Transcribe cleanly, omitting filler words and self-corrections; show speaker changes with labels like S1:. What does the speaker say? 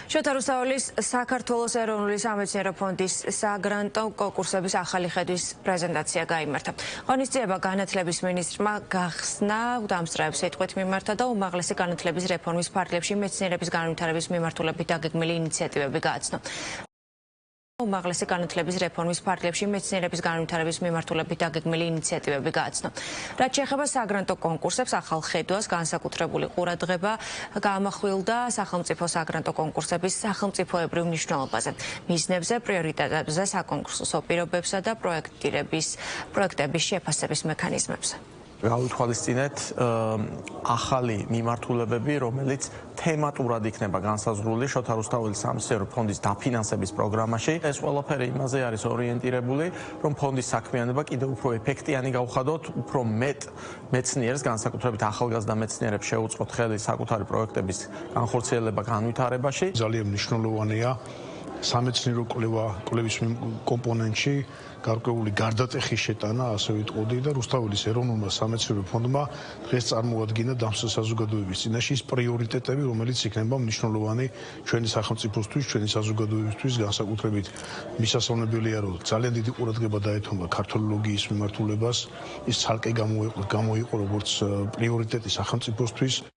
S1: შოთა რუსთაველის საქართველოს ეროვნული სამეცნიერო ფონდის საგრანტო კონკურსების ახალი ხედვის პრეზენტაცია გაიმართა. ღონისძიება განათლების მინისტრმა გახსნა დამსწრეებს სიტყვით მიმართა და უმაღლესი განათლების რეფორმის ფარგლებში მეცნიერების განვითარების მიმართულებით დაგეგმილი ინიციატივები გააცნო. უმაღლესი განათლების რეფორმის ფარგლებში მეცნიერების განვითარების მიმართულებით დაგეგმილი ინიციატივები გააცნო. რაც შეეხება საგრანტო კონკურსებს, ახალ ხედვას განსაკუთრებული ყურადღება გაამახვილდა სახელმწიფო საგრანტო კონკურსების სახელმწიფოებრივ მნიშვნელობაზე, მიზნებზე, პრიორიტეტებზე, საკონკურსო პირობებსა და პროექტების შეფასების მექანიზმებზე.
S2: Გავუთვალისწინეთ ახალი მიმართულებები, რომელიც თემატურად იქნება განსაზღვრული შოთა რუსთაველის სამეცნიერო ფონდის დაფინანსების პროგრამაში. ეს ყველაფერი იმაზე არის ორიენტირებული, რომ ფონდის საქმიანობა კიდევ უფრო ეფექტიანი გავხადოთ, უფრო მეტ მეცნიერს, განსაკუთრებით ახალგაზრდა მეცნიერებს შეუწყოთ ხელი საკუთარი პროექტების განხორციელება, განვითარებაში.
S3: ძალიან მნიშვნელოვანია სამეცნიერო კვლევის კომპონენტში გარკვეული გარდატეხის შეტანა, ასე ვიტყოდი და რუსთაველის ეროვნულმა სამეცნიერო ფონდმა დღეს წარმოადგინა დამსწრე საზოგადოების წინაშე ის პრიორიტეტები, რომელიც იქნება მნიშვნელოვანი ჩვენი სახელმწიფოსთვის, ჩვენი საზოგადოებისთვის, განსაკუთრებით მისასალმებელია, რომ ძალიან დიდი ყურადღება დაეთმობა ქართოლოგიის მიმართულებას, ის ცალკე გამოიყო როგორც პრიორიტეტი სახელმწიფოსთვის.